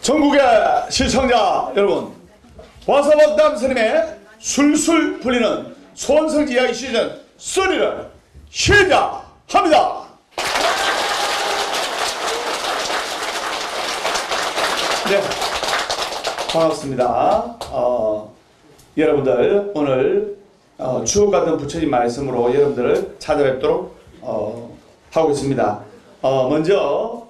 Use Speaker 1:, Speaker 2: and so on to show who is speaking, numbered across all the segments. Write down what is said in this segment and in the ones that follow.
Speaker 1: 전국의 시청자 여러분, 와서먹담 스님의 술술 풀리는 소원성지 이야기 시즌 3를 시작합니다. 네, 반갑습니다. 여러분들 오늘 주옥같은 부처님 말씀으로 여러분들을 찾아뵙도록 하고 있습니다. 먼저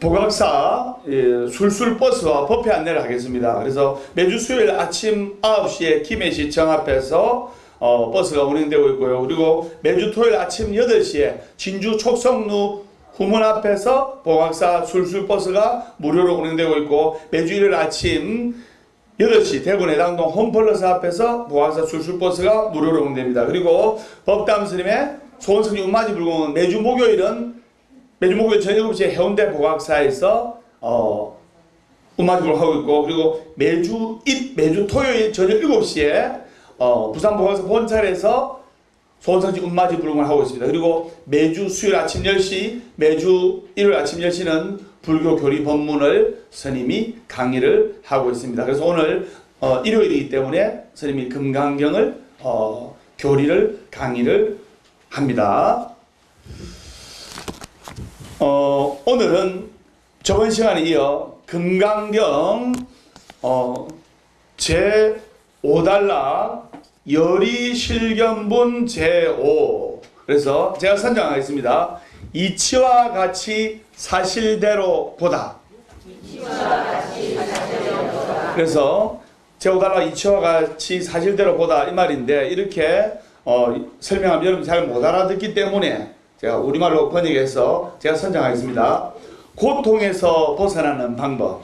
Speaker 1: 보각사 술술버스와 법회 안내를 하겠습니다. 그래서 매주 수요일 아침 9시에 김해시청 앞에서 버스가 운행되고 있고요. 그리고 매주 토요일 아침 8시에 진주 촉성루 후문 앞에서 보각사 술술버스가 무료로 운행되고 있고, 매주 일요일 아침 8시 대구 내당동 홈플러스 앞에서 보각사 술술버스가 무료로 운행됩니다. 그리고 법담스님의 소원성지 운마지 불공은 매주 목요일 저녁 7시에 해운대 보각사에서 운마집을 하고 있고, 그리고 매주 토요일 저녁 7시에 부산 보각사 본찰에서 소원성지 운마지 불공을 하고 있습니다. 그리고 매주 수요일 아침 10시, 매주 일요일 아침 10시는 불교 교리 법문을 스님이 강의를 하고 있습니다. 그래서 오늘 일요일이기 때문에 스님이 금강경을 교리를 강의를 합니다. 오늘은 저번 시간에 이어 금강경 제5단락 열이실견분 제5, 그래서 제가 선정하겠습니다. 이치와 같이 사실대로 보다. 그래서 제5단락 이치와 같이 사실대로 보다 이 말인데, 이렇게 설명하면 여러분 잘 못 알아듣기 때문에 제가 우리말로 번역해서 제가 선정하겠습니다. 고통에서 벗어나는 방법.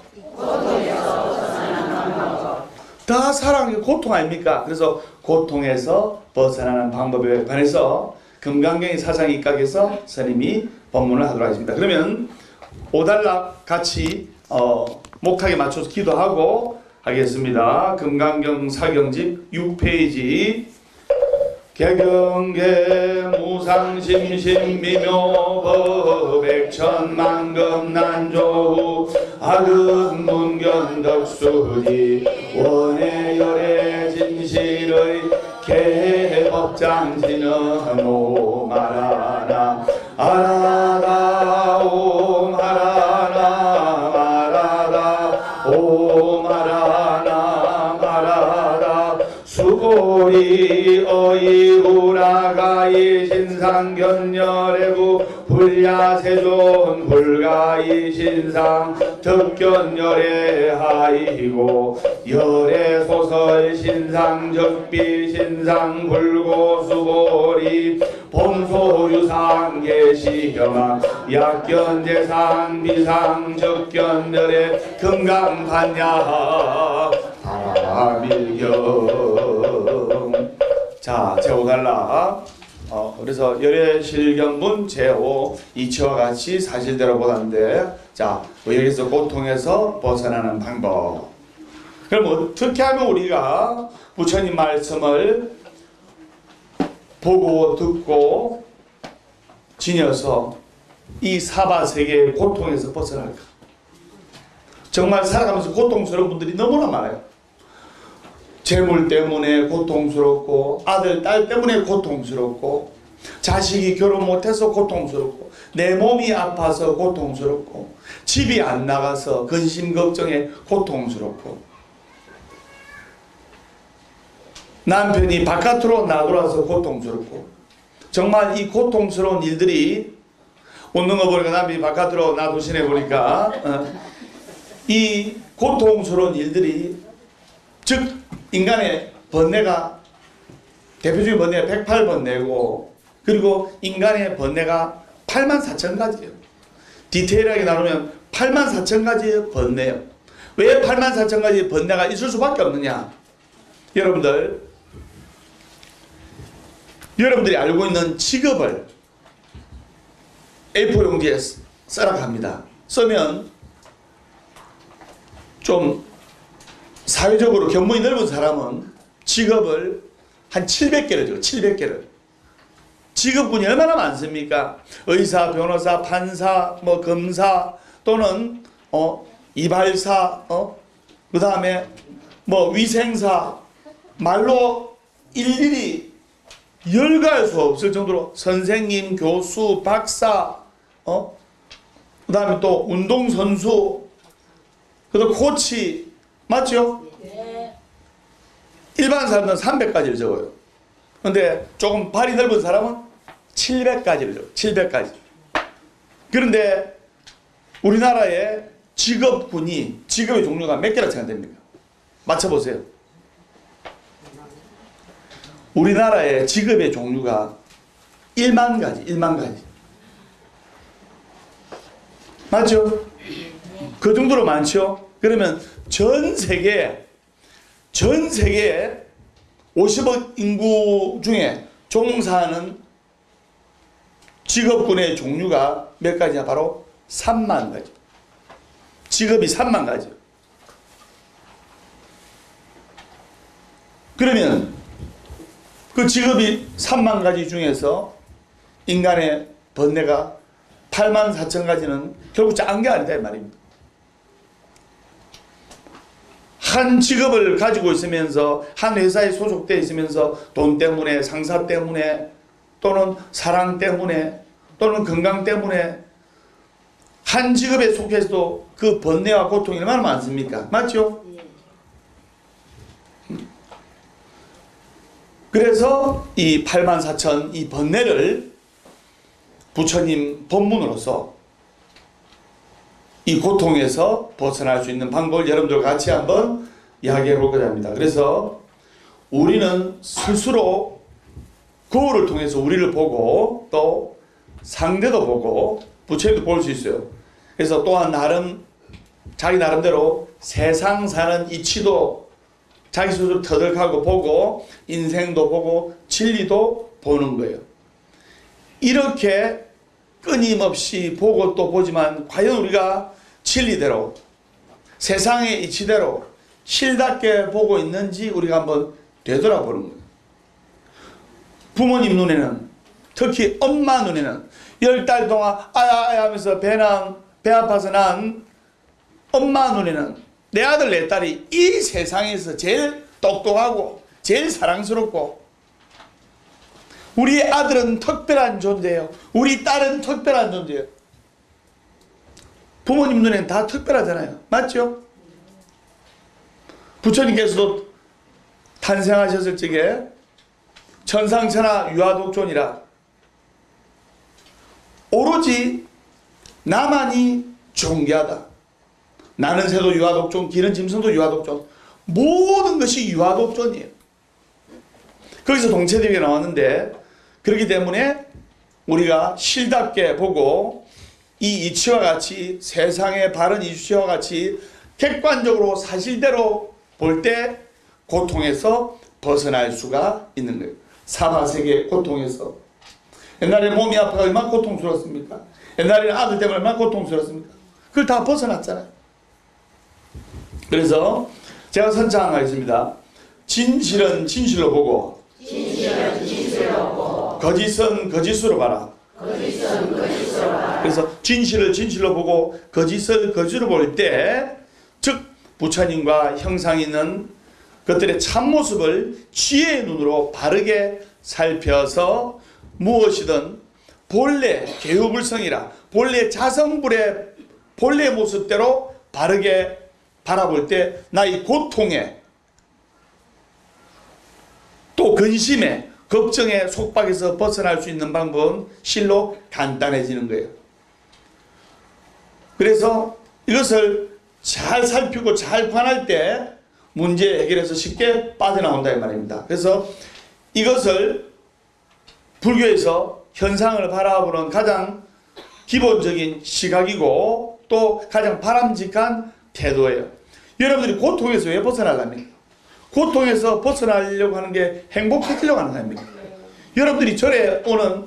Speaker 1: 다 사랑이 고통 아닙니까? 그래서 고통에서 벗어나는 방법에 관해서 금강경의 사상이각에서 스님이 법문을 하도록 하겠습니다. 그러면 5단락 같이 목탁에 맞춰서 기도하고 하겠습니다. 금강경 사경집 6페이지 개경계 무상심심미묘 백천만금 난조후 아금문견덕수지 원해열의 진실의 개법장지는 오마라나 아라라 오마라나 마라라 오마라나 마라라 수고리 어이우라가이 신상견열애구 불야세존 불가이 신상 덕견열애하이고 열애소설 신상적비 신상불고수보리 봄소류상계시경아 약견재상 비상적견열애 금강반야 아밀경. 자, 제5단락 그래서 열애실견분 제5 이치와 같이 사실대로 보다인데, 자, 여기서 고통에서 벗어나는 방법. 그럼 어떻게 하면 우리가 부처님 말씀을 보고 듣고 지녀서 이 사바세계의 고통에서 벗어날까? 정말 살아가면서 고통스러운 분들이 너무나 많아요. 재물 때문에 고통스럽고, 아들, 딸 때문에 고통스럽고, 자식이 결혼 못해서 고통스럽고, 내 몸이 아파서 고통스럽고, 집이 안 나가서 근심 걱정에 고통스럽고, 남편이 바깥으로 나돌아서 고통스럽고, 정말 이 고통스러운 일들이, 웃는 거 보니까 남편이 바깥으로 놔두시네 보니까 이 고통스러운 일들이, 즉 인간의 번뇌가, 대표적인 번뇌가 108번뇌고, 그리고 인간의 번뇌가 84,000가지예요. 디테일하게 나누면 84,000가지의 번뇌예요. 왜 84,000가지의 번뇌가 있을 수밖에 없느냐? 여러분들이 알고 있는 직업을 A4 용지에 써라 합니다. 쓰면 좀 사회적으로 견문이 넓은 사람은 직업을 한 700개를 줘요. 700개를. 직업군이 얼마나 많습니까? 의사, 변호사, 판사, 검사 또는 이발사, 그 다음에 뭐 위생사, 말로 일일이 열거할 수 없을 정도로 선생님, 교수, 박사, 그 다음에 또 운동선수, 그다음 코치, 맞죠?
Speaker 2: 네.
Speaker 1: 일반 사람들은 300가지를 적어요. 근데 조금 발이 넓은 사람은 700가지를 적어요. 700가지. 그런데 우리나라의 직업군이, 직업의 종류가 몇 개나 생각됩니까? 맞춰보세요. 우리나라의 직업의 종류가 1만 가지, 1만 가지. 맞죠? 그 정도로 많죠? 그러면 전 세계에 50억 인구 중에 종사하는 직업군의 종류가 몇 가지냐? 바로 3만 가지. 직업이 3만 가지. 그러면 그 직업이 3만 가지 중에서 인간의 번뇌가 8만 4천 가지는 결국 작은 게 아니다 이 말입니다. 한 직업을 가지고 있으면서 한 회사에 소속되어 있으면서 돈 때문에, 상사 때문에, 또는 사랑 때문에, 또는 건강 때문에 한 직업에 속해서도 그 번뇌와 고통이 얼마나 많습니까? 맞죠? 그래서 이 8만 4천 이 번뇌를 부처님 법문으로서 이 고통에서 벗어날 수 있는 방법을 여러분들과 같이 한번 이야기해 볼까 합니다. 그래서 우리는 스스로 거울을 통해서 우리를 보고 또 상대도 보고 부처님도 볼 수 있어요. 그래서 또한 자기 나름대로 세상 사는 이치도 자기 스스로 터득하고 보고 인생도 보고 진리도 보는 거예요. 이렇게 끊임없이 보고 또 보지만 과연 우리가 진리대로 세상의 이치대로 실답게 보고 있는지 우리가 한번 되돌아보는 거예요. 부모님 눈에는, 특히 엄마 눈에는 10달 동안 아야 하면서 배 아파서 난 엄마 눈에는 내 아들 내 딸이 이 세상에서 제일 똑똑하고 제일 사랑스럽고 우리 아들은 특별한 존재예요. 우리 딸은 특별한 존재예요. 부모님 눈에는 다 특별하잖아요. 맞죠? 부처님께서도 탄생하셨을 적에 천상천하 유아독존이라 오로지 나만이 존귀하다. 나는 새도 유아독존, 기는 짐승도 유아독존, 모든 것이 유아독존이에요. 거기서 동체대비가 나왔는데 그렇기 때문에 우리가 실답게 보고 이 이치와 같이 세상의 바른 이치와 같이 객관적으로 사실대로 볼 때 고통에서 벗어날 수가 있는 거예요. 사바세계 고통에서. 옛날에 몸이 아파서 얼마나 고통스러웠습니까? 옛날에는 아들 때문에 얼마나 고통스러웠습니까? 그걸 다 벗어났잖아요. 그래서 제가 선창한 거 있습니다. 진실은 진실로 보고 거짓은 거짓으로 봐라. 그래서 진실을 진실로 보고 거짓을 거짓으로 볼 때, 즉 부처님과 형상이 있는 것들의 참모습을 지혜의 눈으로 바르게 살펴서 무엇이든 본래 개유불성이라 본래 자성불의 본래 모습대로 바르게 바라볼 때 나의 고통에 또 근심에 걱정의 속박에서 벗어날 수 있는 방법은 실로 간단해지는 거예요. 그래서 이것을 잘 살피고 잘 관할 때 문제 해결해서 쉽게 빠져나온다 이 말입니다. 그래서 이것을 불교에서 현상을 바라보는 가장 기본적인 시각이고 또 가장 바람직한 태도예요. 여러분들이 고통에서 왜 벗어나려합니까? 고통에서 벗어나려고 하는 게 행복해지려고 하는 거 아닙니까? 여러분들이 절에 오는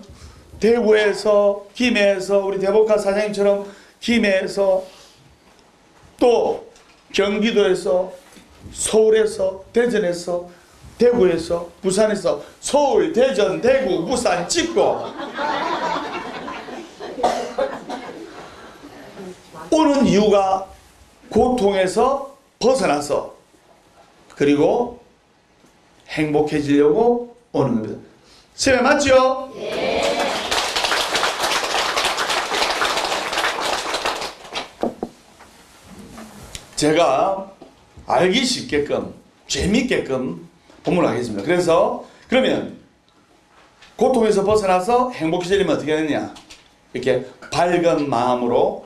Speaker 1: 대구에서, 김해에서, 우리 대법관 사장님처럼 김해에서, 또 경기도에서, 서울에서, 대전에서, 대구에서, 부산에서, 서울, 대전, 대구, 부산 찍고 오는 이유가 고통에서 벗어나서 그리고 행복해지려고 오는 겁니다. 세배 맞죠? 네. 제가 알기 쉽게끔 재밌게끔 본문을 하겠습니다. 그래서 그러면 고통에서 벗어나서 행복해지려면 어떻게 하느냐, 이렇게 밝은 마음으로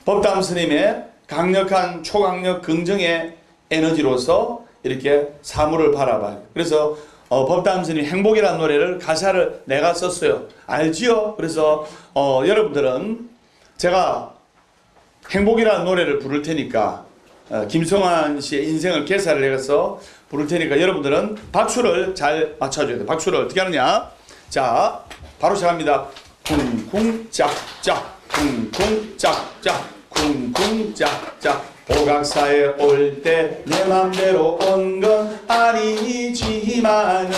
Speaker 1: 법담 스님의 강력한 초강력 긍정의 에너지로서 이렇게 사물을 바라봐요. 그래서 법담 스님 행복이라는 노래를 가사를 내가 썼어요. 알지요? 그래서 여러분들은 제가 행복이라는 노래를 부를 테니까 김성환 씨의 인생을 개사를 해서 부를 테니까 여러분들은 박수를 잘 맞춰줘야 돼요. 박수를 어떻게 하느냐? 자, 바로 시작합니다. 쿵쿵 짝짝 쿵쿵 짝짝 쿵쿵 짝짝 보각사에 올 때 내 맘대로 온 건 아니지만은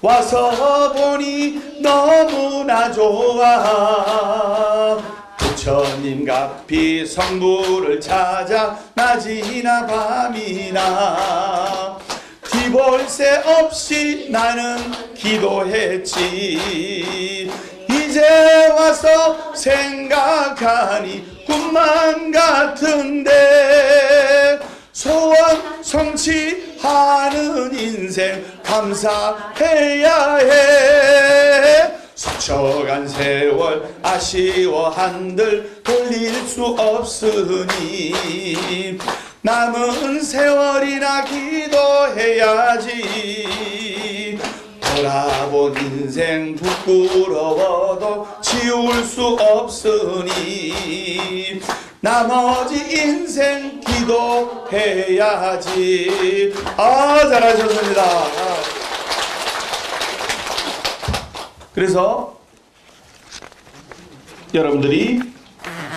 Speaker 1: 와서 보니 너무나 좋아. 부처님 가피 성부를 찾아 낮이나 밤이나 뒤볼 새 없이 나는 기도했지. 이제 와서 생각하니 꿈만 같은데 소원 성취하는 인생 감사해야 해. 스쳐간 세월 아쉬워 한들 돌릴 수 없으니 남은 세월이나 기도해야지. 돌아본 인생 부끄러워도 지울 수 없으니 나머지 인생 기도해야지. 잘하셨습니다. 그래서 여러분들이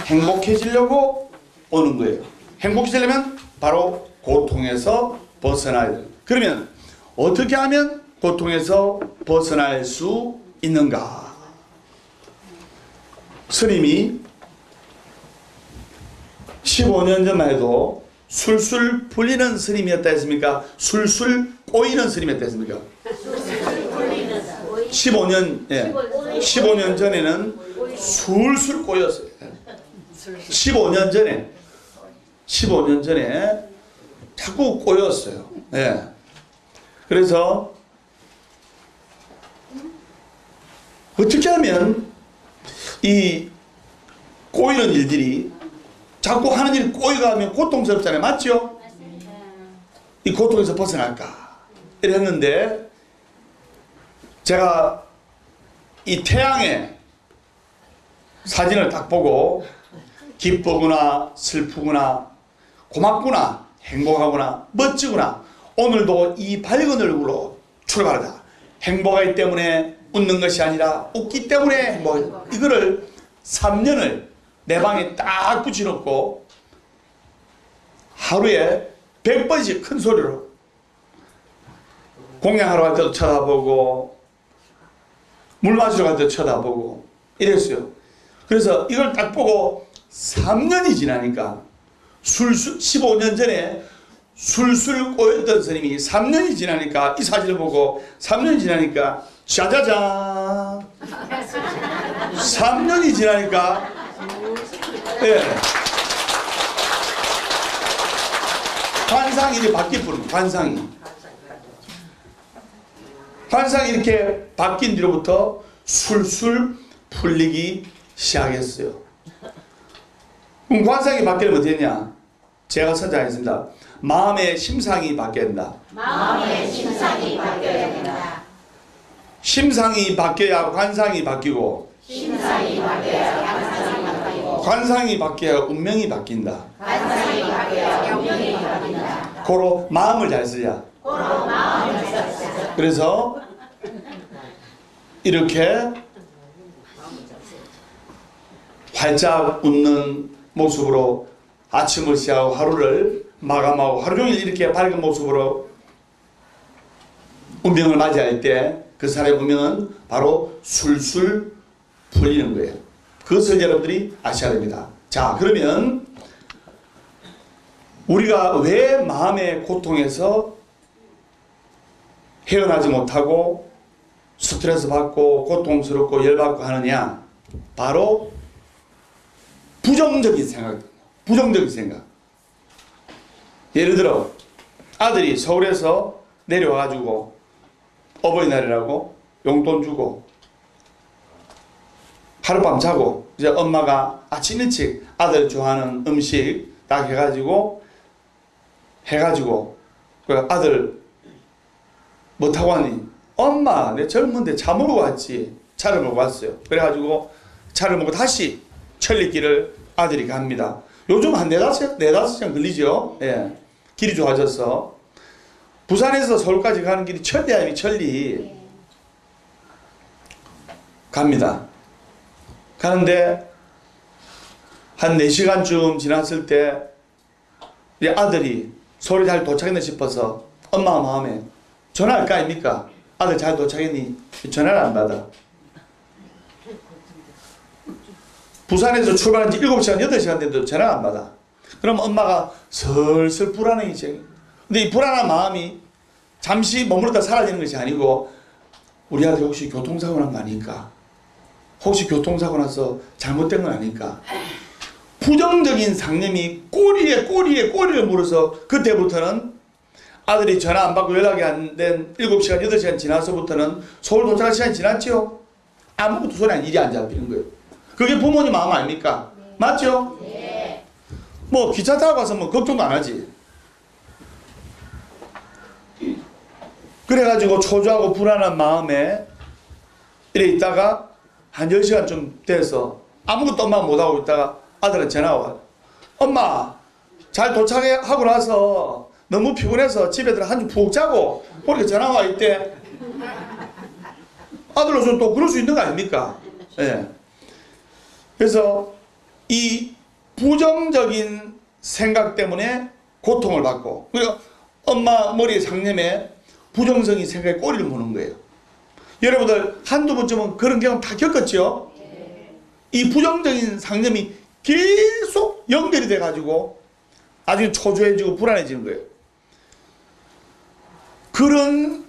Speaker 1: 행복해지려고 오는 거예요. 행복해지려면 바로 고통에서 벗어나야 돼요. 그러면 어떻게 하면 고통에서 벗어날 수 있는가? 스님이 15년 전만 해도 술술 풀리는 스님이었다 했습니까? 술술 꼬이는 스님이었다 했습니까? 15년 전에는 술술 꼬였어요. 15년 전에 자꾸 꼬였어요. 예. 그래서 어떻게 하면 이 꼬이는 일들이 자꾸 하는 일이 꼬이가면 고통스럽잖아요. 맞죠? 이 고통에서 벗어날까? 이랬는데 제가 이 태양의 사진을 딱 보고 기쁘구나, 슬프구나, 고맙구나, 행복하구나, 멋지구나, 오늘도 이 밝은 얼굴로 출발하다. 행복하기 때문에 웃는 것이 아니라 웃기 때문에 행복하다. 이거를 3년을 내 방에 딱 붙여놓고 하루에 100번씩 큰 소리로 공양하러 갈 때도 쳐다보고 물 마시러 갈 때도 쳐다보고 이랬어요. 그래서 이걸 딱 보고 3년이 지나니까 15년 전에 술술 꼬였던 스님이 3년이 지나니까 이 사진을 보고 3년이 지나니까 짜자잔 3년이 지나니까 예. 관상이 이렇게 바뀔 뿐 관상이 이렇게 바뀐 뒤로부터 술술 풀리기 시작했어요. 그럼 관상이 바뀌려면 어떻게 했냐? 제가 선장했습니다. 마음의 심상이 바뀌어야 된다.
Speaker 2: 마음의 심상이 바뀌어야 된다.
Speaker 1: 심상이 바뀌어야 관상이 바뀌고,
Speaker 2: 심상이 바뀌어야 관상이 바뀌고,
Speaker 1: 관상이 바뀌어야 운명이 바뀐다.
Speaker 2: 관상이 바뀌어야 운명이 바뀐다.
Speaker 1: 고로 마음을 잘 쓰자.
Speaker 2: 고로 마음을 잘 쓰자.
Speaker 1: 그래서 이렇게 활짝 웃는 모습으로 아침을 시작하고 하루를 마감하고 하루 종일 이렇게 밝은 모습으로 운명을 맞이할 때 그 사람의 운명은 바로 술술 풀리는 거예요. 그것을 여러분들이 아셔야 됩니다. 자, 그러면 우리가 왜 마음의 고통에서 헤어나지 못하고 스트레스 받고 고통스럽고 열받고 하느냐? 바로 부정적인 생각, 부정적인 생각. 예를 들어 아들이 서울에서 내려와가지고 어버이날이라고 용돈 주고 하룻밤 자고 이제 엄마가 아침 일찍 아들 좋아하는 음식 딱 해가지고 그 아들 뭐 타고 왔니? 엄마 내 젊은데 차 몰고 왔지. 차를 몰고 왔어요. 그래가지고 차를 몰고 다시 천리길을 아들이 갑니다. 요즘 한 네다섯 시간 걸리죠. 예. 길이 좋아져서 부산에서 서울까지 가는 길이 천리 아니면 천리 갑니다. 가는데 한 4시간쯤 지났을 때 이제 아들이 서울에 잘 도착했나 싶어서 엄마 마음에 전화할 거 아닙니까? 아들 잘 도착했니? 전화를 안 받아. 부산에서 출발한 지 7시간, 8시간 됐는데 전화를 안 받아. 그럼 엄마가 슬슬 불안해지죠. 근데 이 불안한 마음이 잠시 머무르다 사라지는 것이 아니고 우리 아들 혹시 교통사고 난 거 아닐까? 혹시 교통사고 나서 잘못된 건 아닐까? 부정적인 상념이 꼬리를 물어서 그때부터는 아들이 전화 안 받고 연락이 안 된 7시간, 8시간 지나서부터는 서울 도착할 시간이 지났죠? 아무것도 손에 일이 안 잡히는 거예요. 그게 부모님 마음 아닙니까? 네. 맞죠? 네. 뭐 기차 타고 가서 뭐 걱정도 안 하지. 그래가지고 초조하고 불안한 마음에 이래 있다가 한 10시간쯤 돼서 아무것도 엄마 못하고 있다가 아들한테 전화가 와요. 엄마 잘 도착하고 나서 너무 피곤해서 집에 들어 한 주 푹 자고 그렇게 전화가 와 있대. 아들로서는 또 그럴 수 있는 거 아닙니까? 예. 그래서 이 부정적인 생각 때문에 고통을 받고 그리고 엄마 머리의 상념에 부정적인 생각에 꼬리를 무는 거예요. 여러분들 한두 번쯤은 그런 경험 다 겪었죠? 이 부정적인 상념이 계속 연결이 돼가지고 아주 초조해지고 불안해지는 거예요. 그런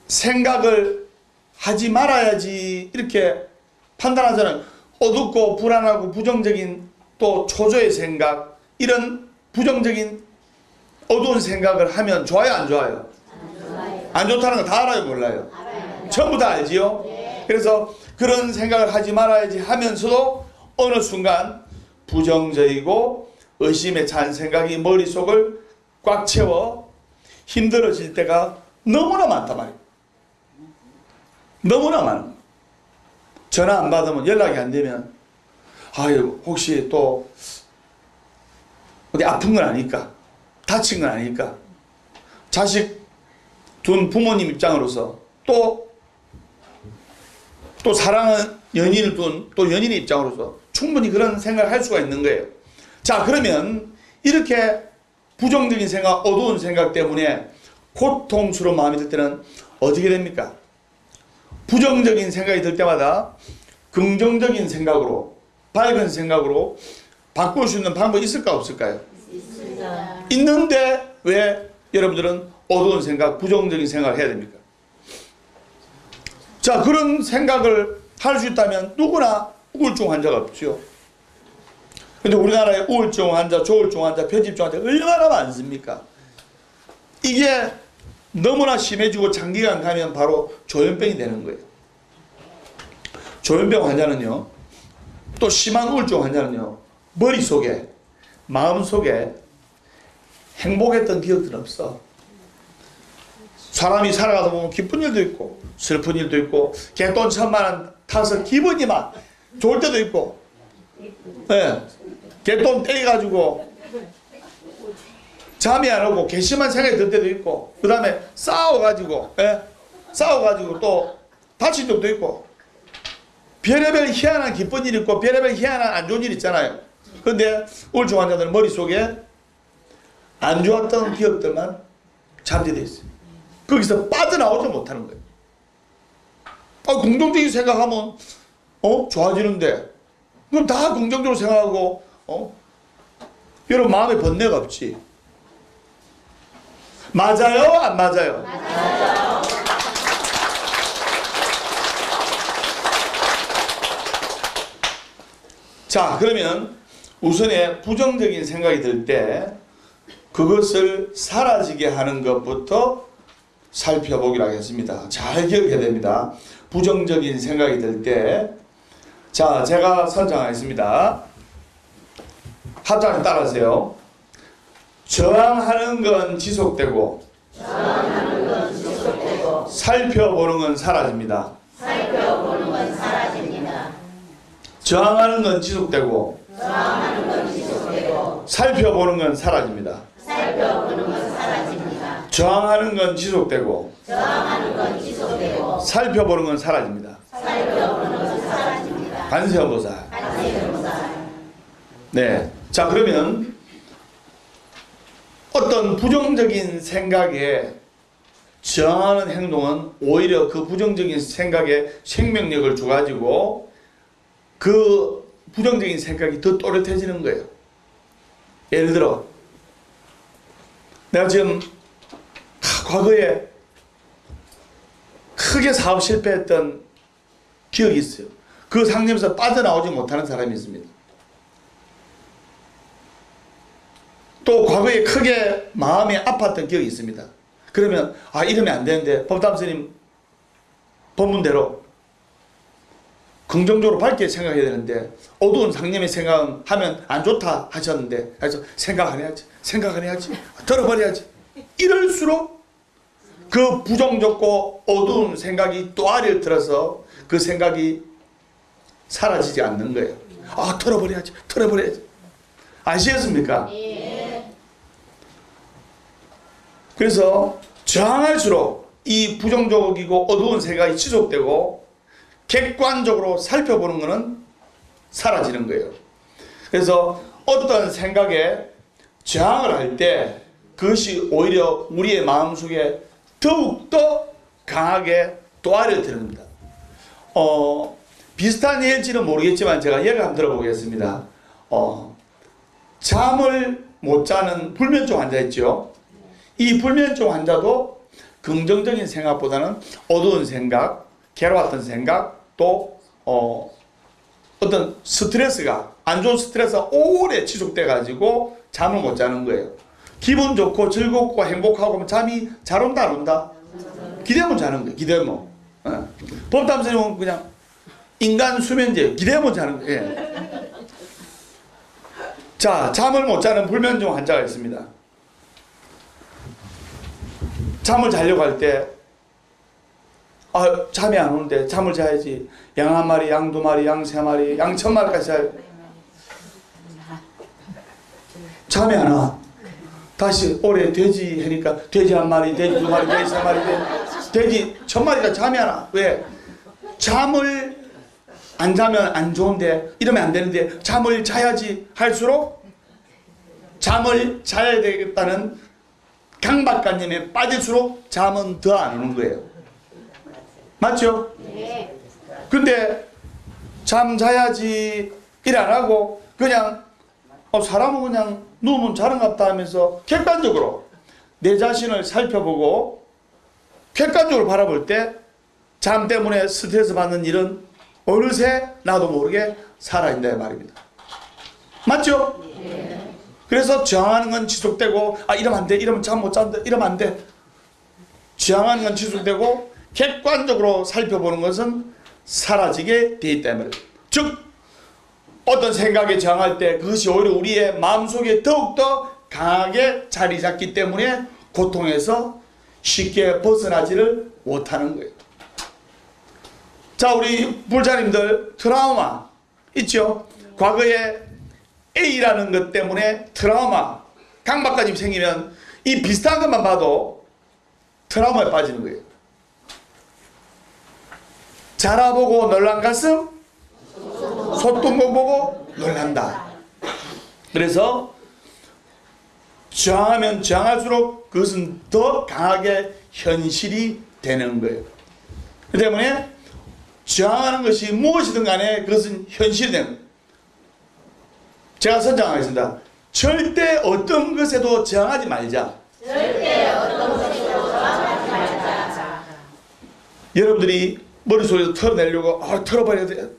Speaker 1: 생각을 하지 말아야지 이렇게 판단하잖아요. 어둡고 불안하고 부정적인 또 초조의 생각, 이런 부정적인 어두운 생각을 하면 좋아요, 안 좋아요? 안 좋다는 거 다 알아요, 몰라요? 전부 다 알지요? 그래서 그런 생각을 하지 말아야지 하면서도 어느 순간 부정적이고 의심에 찬 생각이 머릿속을 꽉 채워 힘들어질 때가 너무나 많단 말이에요. 너무나 많아. 전화 안 받으면 연락이 안 되면 아유 혹시 또 어디 아픈 건 아닐까? 다친 건 아닐까? 자식 둔 부모님 입장으로서 또 사랑하는 연인을 둔 또 연인의 입장으로서 충분히 그런 생각을 할 수가 있는 거예요. 자, 그러면 이렇게 부정적인 생각, 어두운 생각 때문에 고통스러운 마음이 들 때는 어떻게 됩니까? 부정적인 생각이 들 때마다 긍정적인 생각으로, 밝은 생각으로 바꿀 수 있는 방법이 있을까 없을까요? 있습니다. 있는데 왜 여러분들은 어두운 생각, 부정적인 생각을 해야 됩니까? 자, 그런 생각을 할 수 있다면 누구나 우울증 환자가 없죠. 근데 우리나라에 우울증 환자, 조울증 환자, 편집증 환자 얼마나 많습니까? 이게 너무나 심해지고 장기간 가면 바로 조현병이 되는 거예요. 조현병 환자는요, 또 심한 우울증 환자는요, 머릿속에, 마음속에 행복했던 기억들은 없어. 사람이 살아가다 보면 기쁜 일도 있고 슬픈 일도 있고 개돈 1000만원 타서 기분이 막 좋을 때도 있고, 예, 개돈 떼가지고 잠이 안 오고 괘씸한 생각이 들 때도 있고, 그 다음에 싸워가지고 또 다친 적도 있고, 별의별 희한한 기쁜 일이 있고 별의별 희한한 안 좋은 일 있잖아요. 그런데 우울증 환자들은 머릿속에 안 좋았던 기억들만 잠재되어 있어요. 거기서 빠져나오지 못하는 거예요. 긍정적인 생각하면 좋아지는데, 그럼 다 긍정적으로 생각하고 여러분 마음에 번뇌가 없지. 맞아요? 안 맞아요? 자, 그러면 우선에 부정적인 생각이 들 때 그것을 사라지게 하는 것부터 살펴보기로 하겠습니다. 잘 기억해야 됩니다. 부정적인 생각이 들 때, 자, 제가 설정하겠습니다. 합장을 따라하세요. 저항하는 건 지속되고, 살펴보는 건 사라집니다. 저항하는 건 지속되고, 살펴보는 건 사라집니다. 저항하는 건 지속되고, 살펴보는 건 사라집니다. 관세음보살. 네. 자, 그러면 어떤 부정적인 생각에 저항하는 행동은 오히려 그 부정적인 생각에 생명력을 줘가지고 그 부정적인 생각이 더 또렷해지는 거예요. 예를 들어 내가 지금 과거에 크게 사업 실패했던 기억이 있어요. 그 상념에서 빠져나오지 못하는 사람이 있습니다. 또 과거에 크게 마음이 아팠던 기억이 있습니다. 그러면 이러면 안 되는데 법담스님 법문대로 긍정적으로 밝게 생각해야 되는데 어두운 상념의 생각은 하면 안 좋다 하셨는데 그래서 생각 안 해야지 들어버려야지 이럴수록 그 부정적고 어두운 생각이 또아리를 들어서 그 생각이 사라지지 않는 거예요. 털어버려야지 아시겠습니까? 그래서 저항할수록 이 부정적이고 어두운 생각이 지속되고 객관적으로 살펴보는 것은 사라지는 거예요. 그래서 어떤 생각에 저항을 할 때 그것이 오히려 우리의 마음속에 더욱더 강하게 또아리를 드립니다. 비슷한 예일지는 모르겠지만 제가 예를 한번 들어보겠습니다. 잠을 못 자는 불면증 환자 있죠. 이 불면증 환자도 긍정적인 생각보다는 어두운 생각, 괴로웠던 생각, 또 어떤 스트레스가 안 좋은 스트레스가 오래 지속돼 가지고 잠을 못 자는 거예요. 기분 좋고 즐겁고 행복하고 하면 잠이 잘 온다 안 온다? 기대면 자는 거예요. 기대면. 법담선생님은 그냥 인간 수면제 기대면 자는 거예요. 자, 잠을 못 자는 불면증 환자가 있습니다. 잠을 자려고 할 때 잠이 안 오는데 잠을 자야지. 양 한 마리, 양 두 마리, 양 세 마리, 양 천 마리까지 자야 잠이 안 와. 다시 올해 돼지 하니까 돼지 한 마리, 돼지 두 마리, 돼지 세 마리, 돼지 천 마리가 잠이 안 와. 왜? 잠을 안 자면 안 좋은데 이러면 안 되는데 잠을 자야지 할수록 잠을 자야 되겠다는 강박관념에 빠질수록 잠은 더 안 오는 거예요. 맞죠? 네. 근데 잠 자야지 일 안 하고 그냥 사람은 그냥 누우면 자는갑다 하면서 객관적으로 내 자신을 살펴보고 객관적으로 바라볼 때 잠 때문에 스트레스 받는 일은 어느새 나도 모르게 사라진다 말입니다. 맞죠? 네. 그래서 저항하는 건 지속되고 이러면 안 돼, 이러면 잠 못 잔다, 이러면 안 돼. 저항하는 건 지속되고 객관적으로 살펴보는 것은 사라지게 돼 있다 말이에요. 즉 어떤 생각에 저항할 때 그것이 오히려 우리의 마음속에 더욱더 강하게 자리 잡기 때문에 고통에서 쉽게 벗어나지를 못하는 거예요. 자, 우리 불자님들 트라우마 있죠? 과거에 A라는 것 때문에 트라우마, 강박관념이 생기면 이 비슷한 것만 봐도 트라우마에 빠지는 거예요. 자라보고 놀란 가슴, 소똥공 보고 놀란다. 그래서 저항하면 저항할수록 그것은 더 강하게 현실이 되는 거예요. 그 때문에 저항하는 것이 무엇이든 간에 그것은 현실이 되는 거예요. 제가 선정하겠습니다. 절대 어떤 것에도 저항하지 말자.
Speaker 2: 절대 어떤 것으로도 하지 말자.
Speaker 1: 여러분들이 머릿속에서 털어내려고 털어버려야 돼.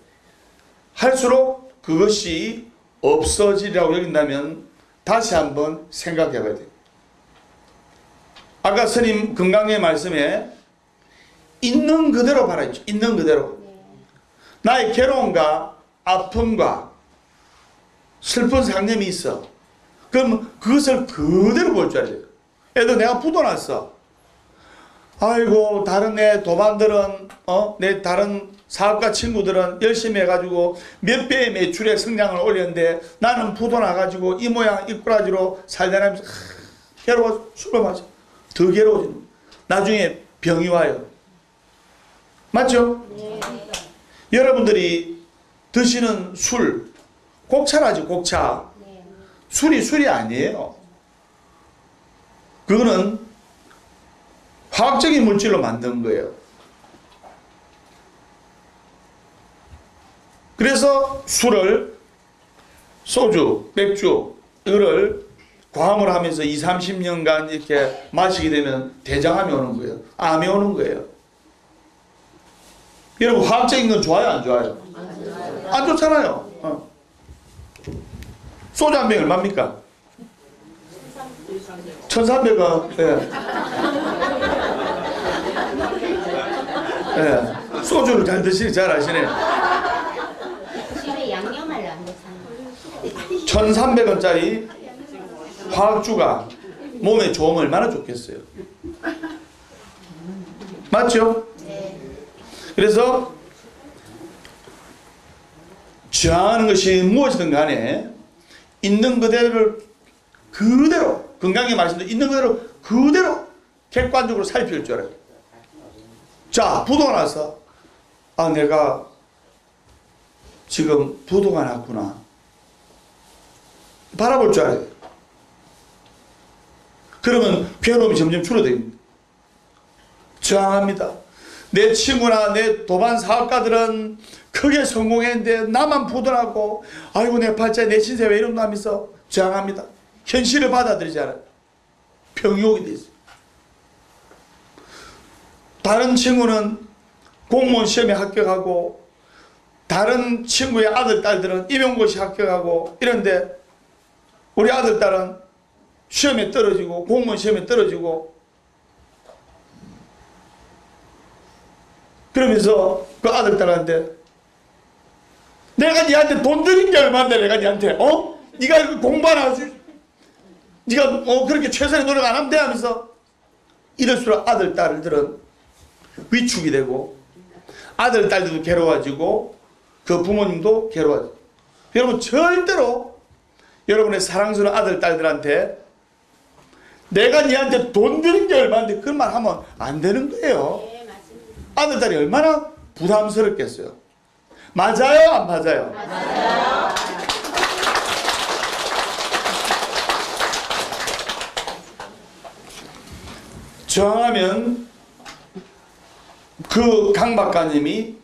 Speaker 1: 할수록 그것이 없어지라고 여긴다면 다시 한번 생각해 봐야 돼요. 아까 스님 건강의 말씀에 있는 그대로 바라죠. 있는 그대로. 나의 괴로움과 아픔과 슬픈 상념이 있어. 그럼 그것을 그대로 볼 줄 알아야 돼요. 예를 들어 내가 부도났어. 아이고 다른 내 도반들은 내 다른 사업가 친구들은 열심히 해가지고 몇 배의 매출의 성장을 올렸는데 나는 부도나가지고 이 모양 이 꼬라지로 살다니면서 괴로워 술을 마셔. 더 괴로워지는 거예요. 나중에 병이 와요. 맞죠?
Speaker 2: 네.
Speaker 1: 여러분들이 드시는 술 곡차라지 곡차.
Speaker 2: 네.
Speaker 1: 술이 아니에요. 그거는 화학적인 물질로 만든 거예요. 그래서 술을 소주, 맥주 이거를 과음을 하면서 20, 30년간 이렇게 마시게 되면 대장암이 오는 거예요. 암이 오는 거예요. 여러분 화학적인 건 좋아요 안 좋아요? 안 좋잖아요. 소주 한 병이 얼마입니까? 1,300원. 예. 소주를 잘 드시니 잘 아시네.
Speaker 2: 집에 양념을 안 넣잖아.
Speaker 1: 1,300원짜리 화학주가 몸에 좋으면 얼마나 좋겠어요. 맞죠?
Speaker 2: 네.
Speaker 1: 그래서 저항하는 것이 무엇이든 간에 있는 그대로를 그대로 건강에 말씀드린 있는 그대로 그대로 객관적으로 살필 줄 알아요. 자, 부도가 나서 내가 지금 부도가 났구나. 바라볼 줄 알아요. 그러면 괴로움이 점점 줄어듭니다. 저항합니다. 내 친구나 내 도반 사업가들은 크게 성공했는데 나만 부도나고 아이고 내 팔자에 내 신세 왜 이런다 하면서 저항합니다. 현실을 받아들이지 않아요. 병이 오게 돼 있어요. 다른 친구는 공무원 시험에 합격하고 다른 친구의 아들 딸들은 임용고시 합격하고 이런데 우리 아들 딸은 시험에 떨어지고 공무원 시험에 떨어지고 그러면서 그 아들 딸한테 내가 니한테 돈 드린 게 얼마인데 내가 니한테 네가 공부 안 하지 네가 그렇게 최선의 노력 안 하면 돼 하면서 이럴수록 아들 딸들은 위축이 되고 아들 딸들도 괴로워지고 그 부모님도 괴로워지고 여러분 절대로 여러분의 사랑스러운 아들 딸들한테 내가 니한테 돈 드린 게 얼마인데 그런 말 하면 안 되는 거예요.
Speaker 2: 네, 맞습니다.
Speaker 1: 아들 딸이 얼마나 부담스럽겠어요. 맞아요 안 맞아요?
Speaker 2: 맞아요.
Speaker 1: 저항하면 그 강 박사님이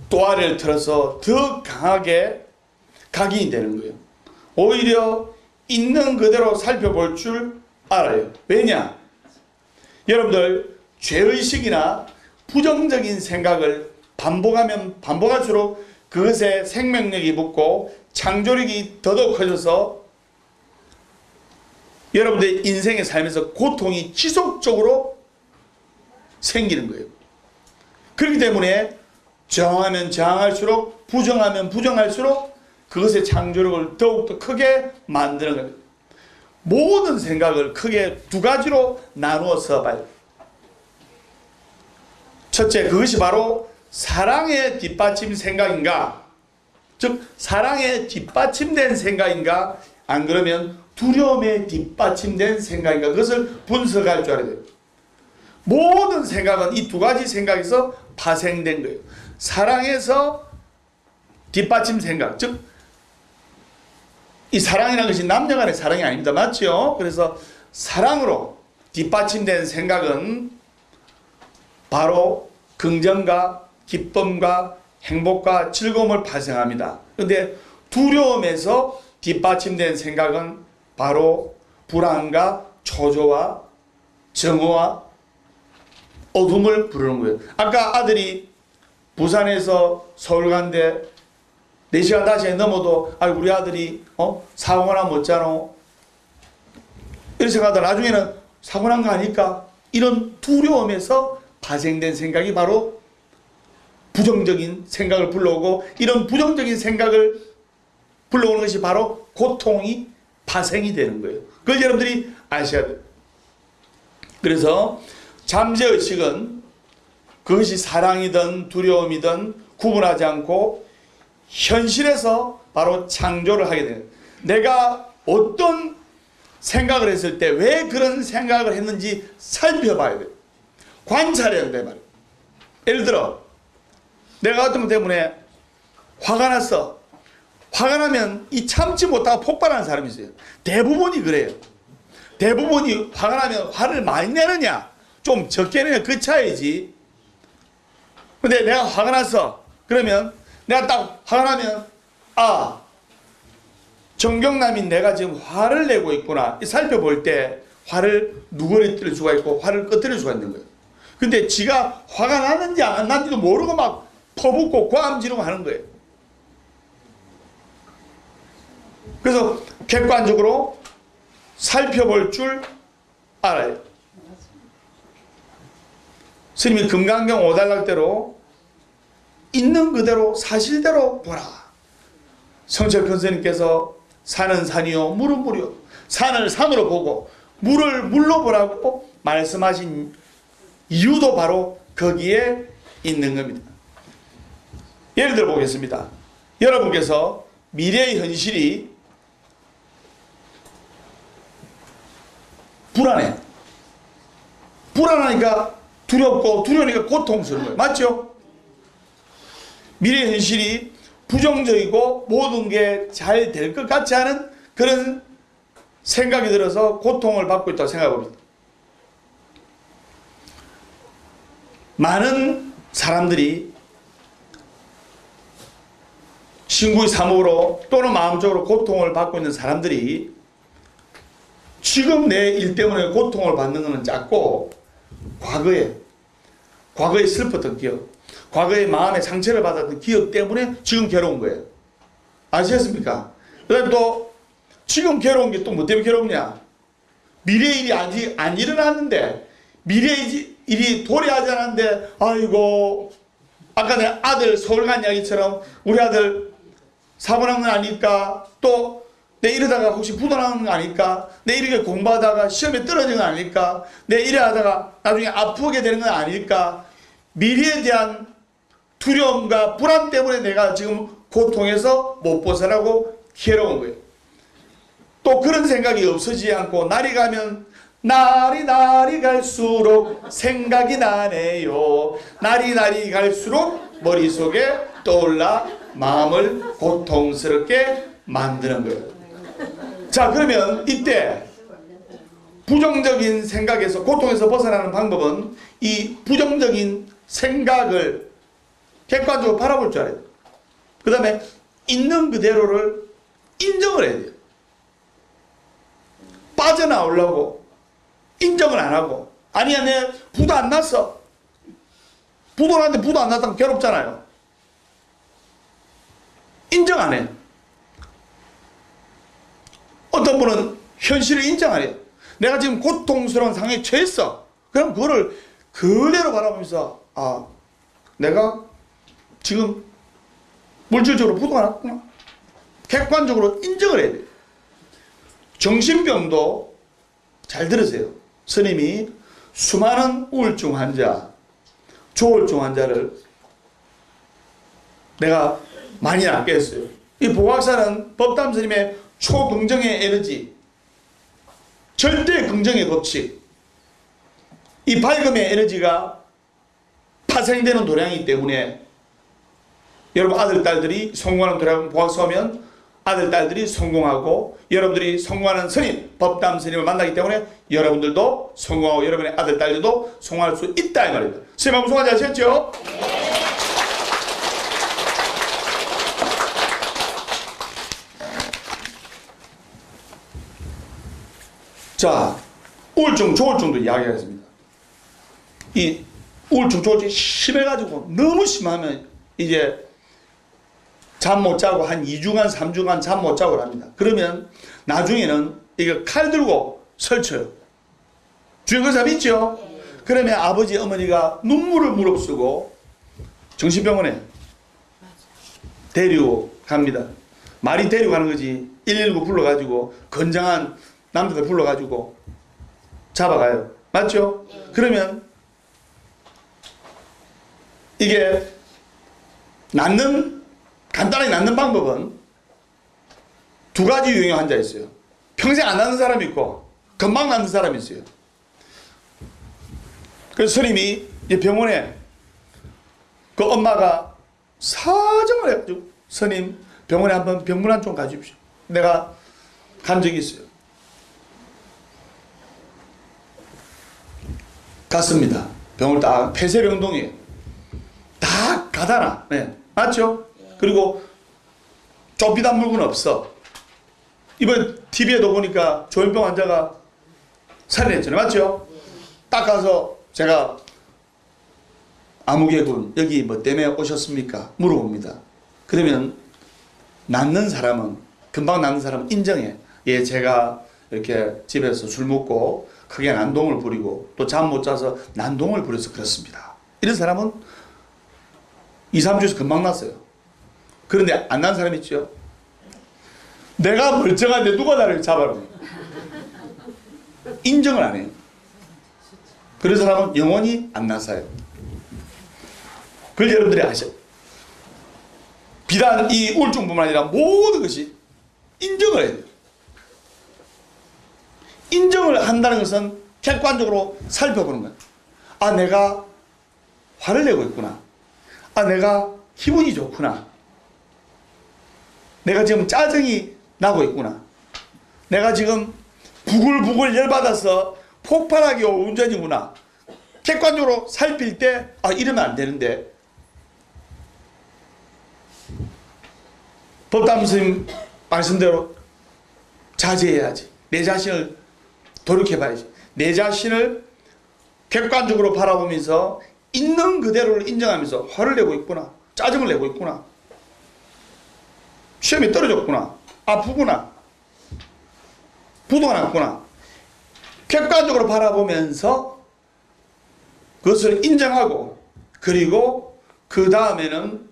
Speaker 1: 또아래를 틀어서 더 강하게 각인이 되는 거예요. 오히려 있는 그대로 살펴볼 줄 알아요. 왜냐? 여러분들 죄의식이나 부정적인 생각을 반복하면 반복할수록 그것에 생명력이 붙고 창조력이 더더욱 커져서 여러분들의 인생의 삶에서 고통이 지속적으로 생기는 거예요. 그렇기 때문에 저항하면 저항할수록 부정하면 부정할수록 그것의 창조력을 더욱더 크게 만드는 거예요. 모든 생각을 크게 두 가지로 나누어서 봐요. 첫째, 그것이 바로 사랑의 뒷받침 생각인가? 즉 사랑에 뒷받침된 생각인가? 안 그러면 두려움에 뒷받침된 생각인가? 그것을 분석할 줄 알아야 돼요. 모든 생각은 이 두 가지 생각에서 파생된 거예요. 사랑에서 뒷받침 생각, 즉 이 사랑이라는 것이 남녀 간의 사랑이 아닙니다. 맞죠? 그래서 사랑으로 뒷받침된 생각은 바로 긍정과 기쁨과 행복과 즐거움을 발생합니다. 그런데 두려움에서 뒷받침된 생각은 바로 불안과 초조와 정오와 어둠을 부르는 거예요. 아까 아들이 부산에서 서울 간데 4시간 다시 넘어도 우리 아들이 사고나 못잖아 이런 생각하다 나중에는 사고 난 거 아닐까 이런 두려움에서 파생된 생각이 바로 부정적인 생각을 불러오고 이런 부정적인 생각을 불러오는 것이 바로 고통이 파생이 되는 거예요. 그걸 여러분들이 아셔야 돼요. 그래서 잠재의식은 그것이 사랑이든 두려움이든 구분하지 않고 현실에서 바로 창조를 하게 돼요. 내가 어떤 생각을 했을 때 왜 그런 생각을 했는지 살펴봐야 돼요. 관찰해야 돼 말이에요. 예를 들어 내가 어떤 것 때문에 화가 났어. 화가 나면 이 참지 못하고 폭발하는 사람이 있어요. 대부분이 그래요. 대부분이 화가 나면 화를 많이 내느냐 좀 적게 내냐 그 차이지. 근데 내가 화가 났어. 그러면 내가 딱 화가 나면 정경남이 내가 지금 화를 내고 있구나 살펴볼 때 화를 누그러뜨릴 수가 있고 화를 꺼뜨릴 수가 있는 거예요. 근데 지가 화가 나는지 안 났는지도 모르고 막 퍼붓고 고함 지르고 하는 거예요. 그래서 객관적으로 살펴볼 줄 알아요. 스님이 금강경 5단락대로 있는 그대로 사실대로 보라. 성철 큰 스님께서 산은 산이요 물은 물이요 산을 산으로 보고 물을 물로 보라고 말씀하신 이유도 바로 거기에 있는 겁니다. 예를 들어 보겠습니다. 여러분께서 미래의 현실이 불안해. 불안하니까 두렵고 두려우니까 고통스러운 거예요. 맞죠? 미래의 현실이 부정적이고 모든 게 잘 될 것 같지 않은 그런 생각이 들어서 고통을 받고 있다고 생각합니다. 많은 사람들이 신구의 사목으로 또는 마음적으로 고통을 받고 있는 사람들이 지금 내 일 때문에 고통을 받는 것은 작고 과거에 슬펐던 기억, 과거에 마음에 상처를 받았던 기억 때문에 지금 괴로운 거예요. 아시겠습니까? 그 다음에 또 지금 괴로운 게 또 뭐 때문에 괴롭냐? 미래의 일이 아직 안 일어났는데 미래의 일이 도래하지 않았는데 아이고 아까 내 아들 서울 간 이야기처럼 우리 아들 사고 난 건 아닐까? 또 내 이러다가 혹시 부도 나는 거 아닐까? 내 이렇게 공부하다가 시험에 떨어진 건 아닐까? 내 이래 하다가 나중에 아프게 되는 건 아닐까? 미래에 대한 두려움과 불안 때문에 내가 지금 고통에서 못 벗어나고 괴로운 거예요. 또 그런 생각이 없어지지 않고 날이 가면 날이 갈수록 생각이 나네요. 날이 갈수록 머릿속에 떠올라 마음을 고통스럽게 만드는 거예요. 자, 그러면 이때 부정적인 생각에서 고통에서 벗어나는 방법은 이 부정적인 생각을 객관적으로 바라볼 줄 알아야 돼요. 그 다음에 있는 그대로를 인정을 해야 돼요. 빠져나오려고 인정을 안 하고 아니야 내 부도 안 났어. 부도 났는데 부도 안 났다면 괴롭잖아요. 인정 안 해. 어떤 분은 현실을 인정 안 해요. 내가 지금 고통스러운 상황에 처했어. 그럼 그거를 그대로 바라보면서 내가 지금 물질적으로 부도가 났구나. 객관적으로 인정을 해야 돼요. 정신병도 잘 들으세요. 스님이 수많은 우울증 환자, 조울증 환자를 내가 많이 낫게 했어요. 이 보각사는 법담 스님의 초긍정의 에너지, 절대 긍정의 법칙, 이 밝음의 에너지가 파생되는 도량이기 때문에 여러분 아들, 딸들이 성공하는 도량 보각사 오면 아들, 딸들이 성공하고 여러분들이 성공하는 스님, 법담 스님을 만나기 때문에 여러분들도 성공하고 여러분의 아들, 딸들도 성공할 수 있다 이 말입니다. 스님 한번 성공하지 아시겠죠? 자, 우울증, 조울증도 이야기하겠습니다. 이 우울증, 조울증이 심해가지고 너무 심하면 이제 잠 못 자고 한 2주간, 3주간 잠 못 자고 합니다. 그러면 나중에는 이거 칼 들고 설쳐요. 주인 그 사람 있죠? 그러면 아버지, 어머니가 눈물을 무릅쓰고 정신병원에 데리고 갑니다. 말이 데리고 가는 거지. 119 불러가지고 건장한 남자들 불러가지고 잡아가요. 맞죠? 그러면 이게 간단하게 낫는 방법은 두 가지 유형의 환자 있어요. 평생 안 낫는 사람이 있고 금방 낫는 사람이 있어요. 그래서 스님이 이 병원에 그 엄마가 사정을 해가지고 스님 병원에 한번 병문안 좀 가주십시오. 내가 간 적이 있어요. 갔습니다. 병을 딱 폐쇄병동이에요. 다 가다나. 네. 맞죠? 그리고 좁히단 물건 없어. 이번 TV에도 보니까 조현병 환자가 살인했잖아요. 맞죠? 딱 가서 제가 아무개군 여기 뭐 때문에 오셨습니까? 물어봅니다. 그러면 낫는 사람은 금방 낫는 사람은 인정해. 예, 제가 이렇게 집에서 술 먹고 크게 난동을 부리고 또 잠 못 자서 난동을 부려서 그렇습니다. 이런 사람은 2, 3주에서 금방 났어요. 그런데 안 난 사람 있죠? 내가 멀쩡한데 누가 나를 잡아라. 인정을 안 해요. 그런 사람은 영원히 안 나사요. 그걸 여러분들이 아셔. 비단 이 우울증뿐만 아니라 모든 것이 인정을 해야 돼요. 인정을 한다는 것은 객관적으로 살펴보는 거예요. 아, 내가 화를 내고 있구나. 아, 내가 기분이 좋구나. 내가 지금 짜증이 나고 있구나. 내가 지금 부글부글 열받아서 폭발하게 운전이구나. 객관적으로 살필 때, 아, 이러면 안 되는데. 법담 스님 말씀대로 자제해야지. 내 자신을 돌이켜봐야지. 내 자신을 객관적으로 바라보면서 있는 그대로를 인정하면서 화를 내고 있구나. 짜증을 내고 있구나. 시험이 떨어졌구나. 아프구나. 부도가 났구나. 객관적으로 바라보면서 그것을 인정하고 그리고 그 다음에는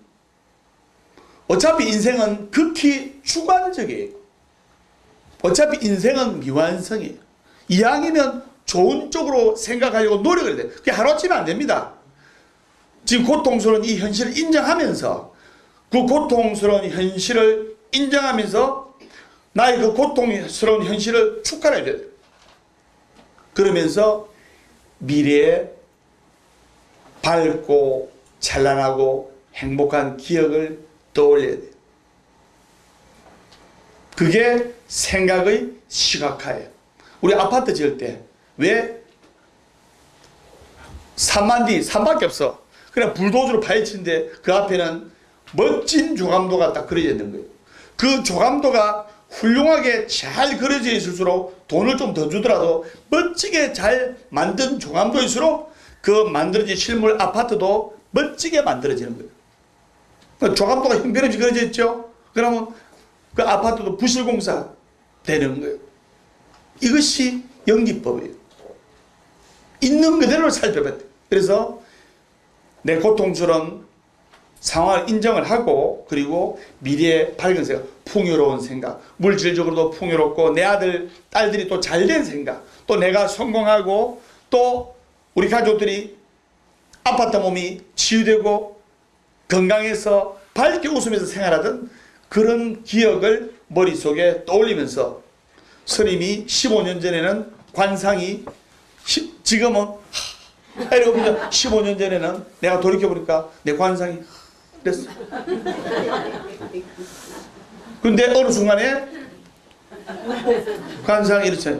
Speaker 1: 어차피 인생은 극히 주관적이에요. 어차피 인생은 미완성이에요. 이왕이면 좋은 쪽으로 생각하려고 노력을 해야 돼요. 그게 하루아침에 안 됩니다. 지금 고통스러운 이 현실을 인정하면서 그 고통스러운 현실을 인정하면서 나의 그 고통스러운 현실을 축하해야 돼요. 그러면서 미래에 밝고 찬란하고 행복한 기억을 떠올려야 돼요. 그게 생각의 시각화예요. 우리 아파트 지을 때 왜 산만 뒤 산밖에 없어. 그냥 불도저로 파헤치는데 그 앞에는 멋진 조감도가 딱 그려져 있는 거예요. 그 조감도가 훌륭하게 잘 그려져 있을수록 돈을 좀 더 주더라도 멋지게 잘 만든 조감도일수록 그 만들어진 실물 아파트도 멋지게 만들어지는 거예요. 그 조감도가 형편없이 그려져 있죠. 그러면 그 아파트도 부실공사 되는 거예요. 이것이 연기법이에요. 있는 그대로 살펴봐야 돼요. 그래서 내 고통스러운 상황을 인정을 하고 그리고 미래의 밝은 생각, 풍요로운 생각, 물질적으로도 풍요롭고 내 아들, 딸들이 또 잘된 생각, 또 내가 성공하고 또 우리 가족들이 아팠던 몸이 치유되고 건강해서 밝게 웃으면서 생활하던 그런 기억을 머릿속에 떠올리면서 스님이 15년 전에는 관상이 지금은 이러고 15년 전에는 내가 돌이켜보니까 내 관상이 그랬어. 근데 어느 순간에 관상이 이렇잖아요.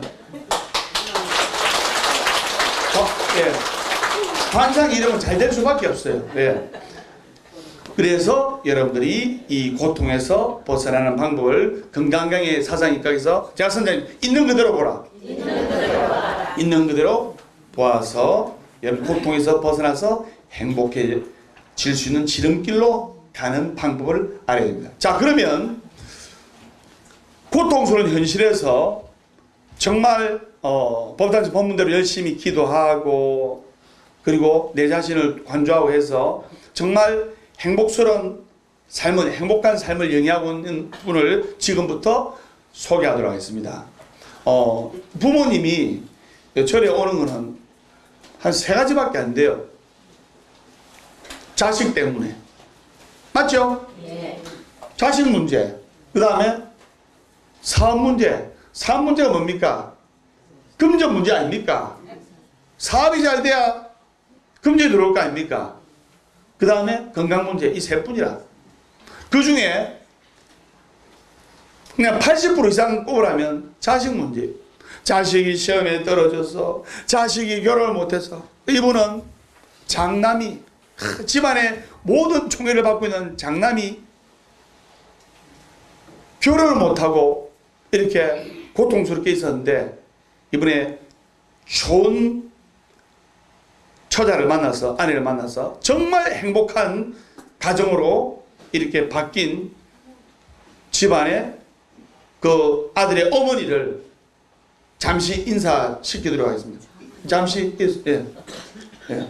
Speaker 1: 예. 관상이 이러면 잘 될 수밖에 없어요. 예. 그래서 여러분들이 이 고통에서 벗어나는 방법을 건강강의 사상인과에서 제가 선생님 있는 그대로 보라. 있는 그대로 보라. 있는 그대로 보아서 여러분 고통에서 벗어나서 행복해질 수 있는 지름길로 가는 방법을 알아야 됩니다. 자, 그러면 고통스러운 현실에서 정말 법당에서 본문대로 열심히 기도하고 그리고 내 자신을 관조하고 해서 정말 행복스러운 삶은 행복한 삶을 영위하고 있는 분을 지금부터 소개하도록 하겠습니다. 부모님이 절에 오는 것은 한 3가지밖에 안 돼요. 자식 때문에. 맞죠?
Speaker 2: 예.
Speaker 1: 자식 문제. 그 다음에 사업 문제. 사업 문제가 뭡니까? 금전 문제 아닙니까? 사업이 잘 돼야 금전이 들어올 거 아닙니까? 그 다음에 건강 문제. 이 3뿐이라. 그 중에 그냥 80% 이상 꼽으라면 자식 문제. 자식이 시험에 떨어져서 자식이 결혼을 못해서 이분은 장남이 집안의 모든 총애를 받고 있는 장남이 결혼을 못하고 이렇게 고통스럽게 있었는데 이번에 좋은 처자를 만나서 아내를 만나서 정말 행복한 가정으로 이렇게 바뀐 집안의 그 아들의 어머니를 잠시 인사시키도록 하겠습니다. 잠시 예. 예.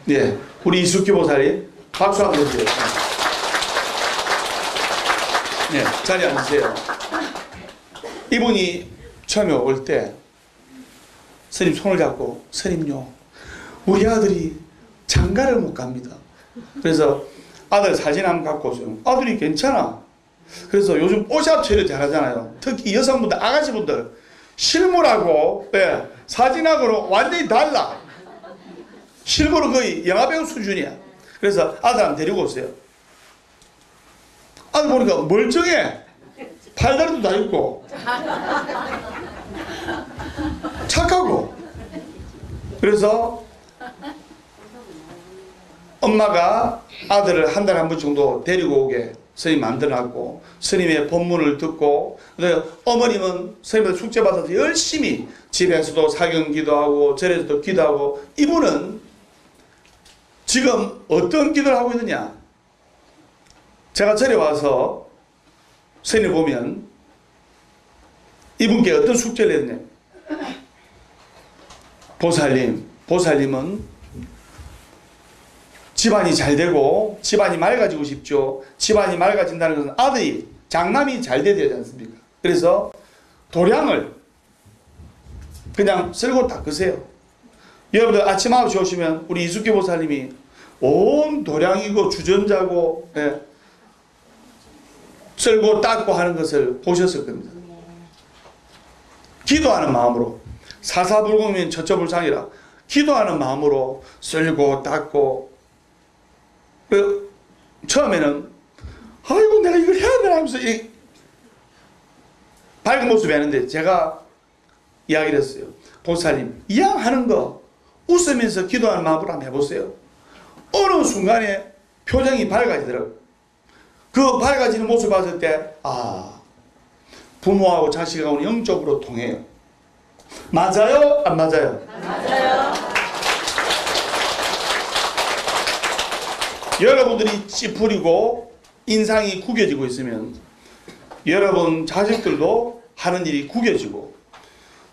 Speaker 1: 예. 우리 이숙기 보살님 박수 한번 주세요. 네, 자리에 앉으세요. 이분이 처음에 올 때 스님 손을 잡고 스님요 우리 아들이 장가를 못 갑니다. 그래서 아들 사진 한번 갖고 오세요. 아들이 괜찮아. 그래서 요즘 뽀샵 처리를 잘하잖아요. 특히 여성분들 아가씨분들 실물하고 예, 사진하고는 완전히 달라. 실물은 거의 영화배우 수준이야. 그래서 아들 한번 데리고 오세요. 아들 보니까 멀쩡해. 팔다리도 다 있고 착하고. 그래서 엄마가 아들을 한 달에 한 번 정도 데리고 오게 스님 만들어놨고 스님의 법문을 듣고 어머님은 스님한테 숙제받아서 열심히 집에서도 사경 기도하고 절에서도 기도하고 이분은 지금 어떤 기도를 하고 있느냐. 제가 절에 와서 스님 보면 이분께 어떤 숙제를 했냐. 보살님은 집안이 잘 되고 집안이 맑아지고 싶죠. 집안이 맑아진다는 것은 아들이 장남이 잘 돼야 되지 않습니까? 그래서 도량을 그냥 쓸고 닦으세요. 여러분들 아침 9시 오시면 우리 이숙기 보살님이 온 도량이고 주전자고 예, 쓸고 닦고 하는 것을 보셨을 겁니다. 기도하는 마음으로 사사불공이면 처처불상이라 기도하는 마음으로 쓸고 닦고 처음에는 아이고 내가 이걸 해야 되나 하면서 밝은 모습이 하는데 제가 이야기를 했어요. 보살님 이왕 하는 거 웃으면서 기도하는 마음으로 한번 해보세요. 어느 순간에 표정이 밝아지더라고요. 그 밝아지는 모습을 봤을 때 부모하고 자식하고는 영적으로 통해요. 맞아요? 안 맞아요?
Speaker 2: 맞아요.
Speaker 1: 여러분들이 찌푸리고 인상이 구겨지고 있으면 여러분 자식들도 하는 일이 구겨지고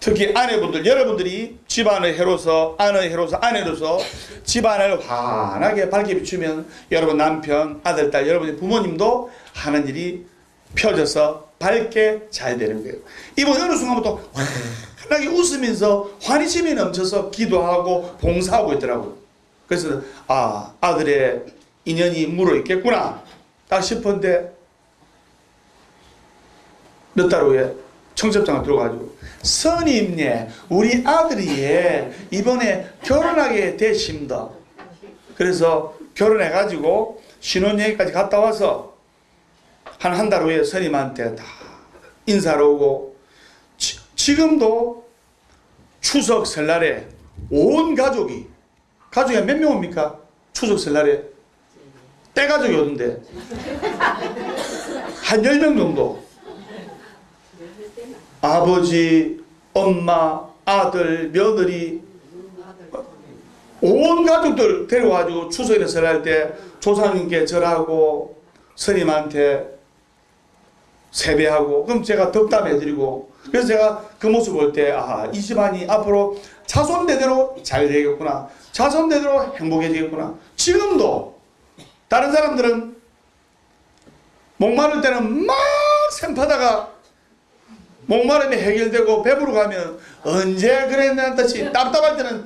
Speaker 1: 특히 아내분들 여러분들이 집안의 해로서 아내의 해로서 아내로서 집안을 환하게 밝게 비추면 여러분 남편 아들 딸 여러분의 부모님도 하는 일이 펴져서 밝게 잘 되는 거예요. 이번 어느 순간부터 환하게 웃으면서 환희심이 넘쳐서 기도하고 봉사하고 있더라고요. 그래서 아들의 인연이 물어 있겠구나 딱 싶었는데 몇 달 후에 청첩장을 들어가지고 스님네 우리 아들이 이번에 결혼하게 되십니다. 그래서 결혼해가지고 신혼여행까지 갔다 와서 한 달 후에 스님한테 다 인사를 오고 지금도 추석 설날에 온 가족이 몇 명 옵니까? 추석 설날에 떼가족이 오던데 한 10명 정도 아버지, 엄마, 아들, 며느리 온 가족들 데려가지고 추석에 설할 때 조상님께 절하고 스님한테 세배하고, 그럼 제가 덕담해드리고, 그래서 제가 그 모습 볼 때 이 집안이 앞으로 자손대대로 잘 되겠구나, 자손대대로 행복해지겠구나. 지금도 다른 사람들은 목마를 때는 막 샘파다가 목마름이 해결되고 배부르 가면 언제 그랬냐는 듯이, 답답할 때는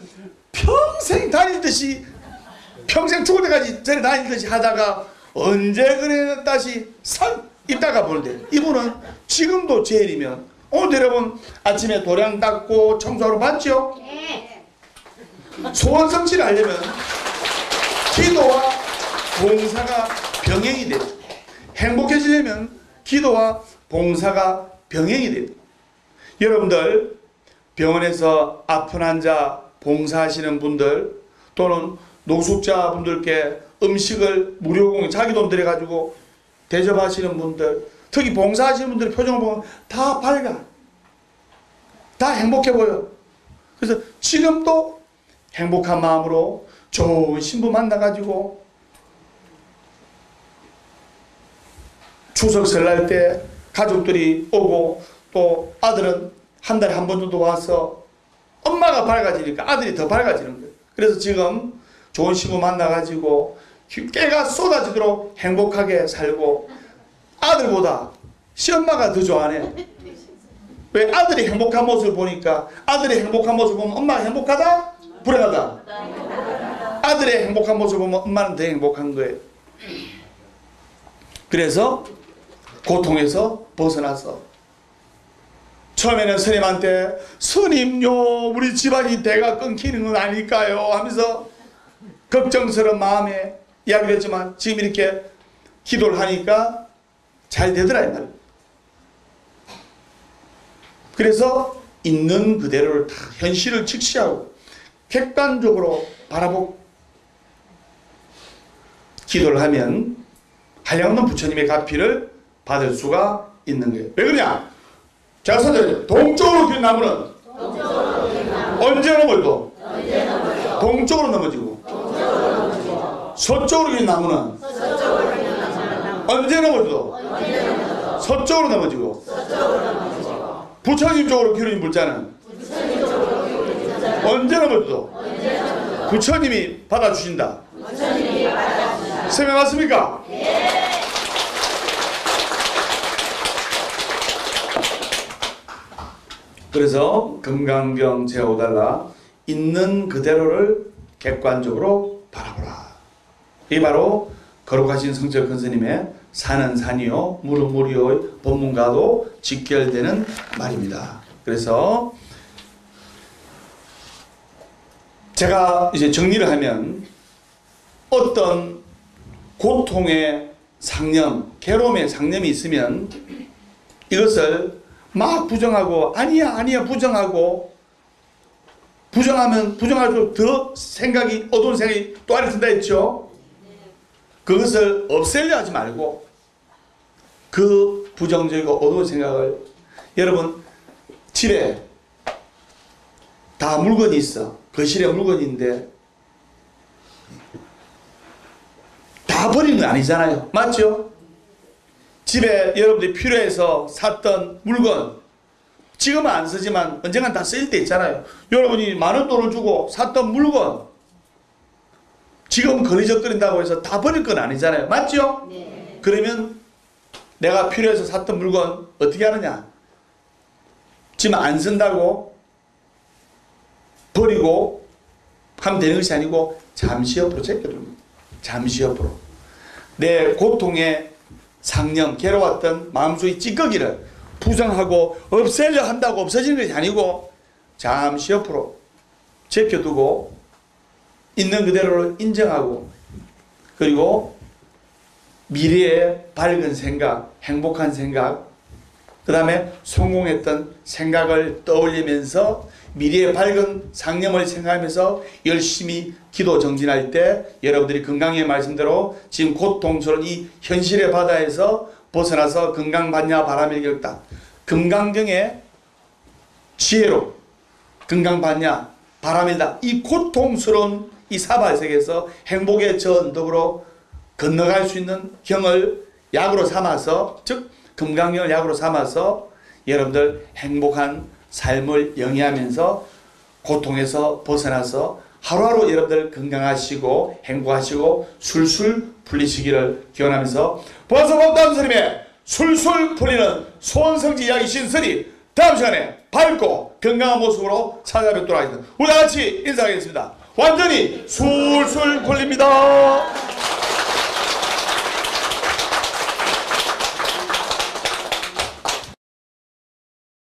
Speaker 1: 평생 다닐 듯이, 평생 죽을 때까지 전에 다닐 듯이 하다가 언제 그랬냐는 듯이 살 입다가 보는데, 이분은 지금도 제일이면, 오늘 여러분 아침에 도량 닦고 청소하러 봤죠? 소원 성취를 하려면 기도와 봉사가 병행이 돼요. 행복해지려면 기도와 봉사가 병행이 돼요. 여러분들 병원에서 아픈 환자 봉사하시는 분들, 또는 노숙자분들께 음식을 무료 공유, 자기 돈 들여가지고 대접하시는 분들, 특히 봉사하시는 분들의 표정을 보면 다 밝아, 다 행복해 보여. 그래서 지금도 행복한 마음으로 좋은 신부 만나가지고 추석 설날 때 가족들이 오고, 또 아들은 한 달에 한 번 정도 와서 엄마가 밝아지니까 아들이 더 밝아지는 거예요. 그래서 지금 좋은 신부 만나가지고 깨가 쏟아지도록 행복하게 살고, 아들보다 시엄마가 더 좋아하네. 왜? 아들이 행복한 모습을 보니까, 아들의 행복한 모습을 보면 엄마가 행복하다? 불행하다? 아들의 행복한 모습을 보면 엄마는 더 행복한 거예요. 그래서 고통에서 벗어나서 처음에는 스님한테 스님요, 우리 집안이 대가 끊기는 건 아닐까요? 하면서 걱정스러운 마음에 이야기를 했지만, 지금 이렇게 기도를 하니까 잘 되더라 이 말이에요. 그래서 있는 그대로를 다 현실을 직시하고 객관적으로 바라보고 기도를 하면 한량없는 부처님의 가피를 받을 수가 있는 거예요. 왜 그러냐? 제가 선생님, 동쪽으로 긴 나무는 언제 넘어지고 동쪽으로 넘어지고, 서쪽으로 긴 나무는 언제 넘어지고 서쪽으로 넘어지고, 부처님 쪽으로 기울인 불자는 언제 넘어지고 부처님이 받아주신다. 설명 맞습니까? 그래서 금강경 제5달라 있는 그대로를 객관적으로 바라보라. 이게 바로 거룩하신 성철 큰스님의 산은 산이요 물은 물이요 법문과도 직결되는 말입니다. 그래서 제가 이제 정리를 하면, 어떤 고통의 상념, 괴로움의 상념이 있으면 이것을 막 부정하고, 아니야 부정하고, 부정하면 부정할수록 더 생각이, 어두운 생각이 또 아래 든다 했죠. 그것을 없애려 하지 말고 그 부정적이고 어두운 생각을, 여러분 집에 다 물건이 있어. 거실에 물건이 있는데 다 버리는 건 아니잖아요. 맞죠? 집에 여러분들이 필요해서 샀던 물건, 지금은 안 쓰지만 언젠간 다 쓰일 때 있잖아요. 여러분이 많은 돈을 주고 샀던 물건, 지금 거리적거린다고 해서 다 버릴 건 아니잖아요. 맞죠? 네. 그러면 내가 필요해서 샀던 물건 어떻게 하느냐? 지금 안 쓴다고 버리고 하면 되는 것이 아니고 잠시 옆으로 제껴둡니다. 잠시 옆으로. 내 고통의 상념, 괴로웠던 마음속의 찌꺼기를 부정하고 없애려 한다고 없어지는 것이 아니고 잠시 옆으로 제껴두고 있는 그대로를 인정하고, 그리고 미래의 밝은 생각, 행복한 생각, 그 다음에 성공했던 생각을 떠올리면서 미래의 밝은 상념을 생각하면서 열심히 기도 정진할 때 여러분들이 건강의 말씀대로 지금 고통스러운 이 현실의 바다에서 벗어나서 건강받냐 바람을 겪다. 금강경에 지혜로 건강받냐 바랍니다. 이 고통스러운 이 사바의 세계에서 행복의 저 언덕으로 건너갈 수 있는 형을 약으로 삼아서, 즉 금강경을 약으로 삼아서 여러분들 행복한 삶을 영위하면서 고통에서 벗어나서 하루하루 여러분들 건강하시고 행복하시고 술술 풀리시기를 기원하면서 보아서 다음 스님의 술술 풀리는 소원성지 이야기 신설이 다음 시간에 밝고 건강한 모습으로 찾아뵙도록 하겠습니다. 우리 다 같이 인사하겠습니다. 완전히 술술 풀립니다.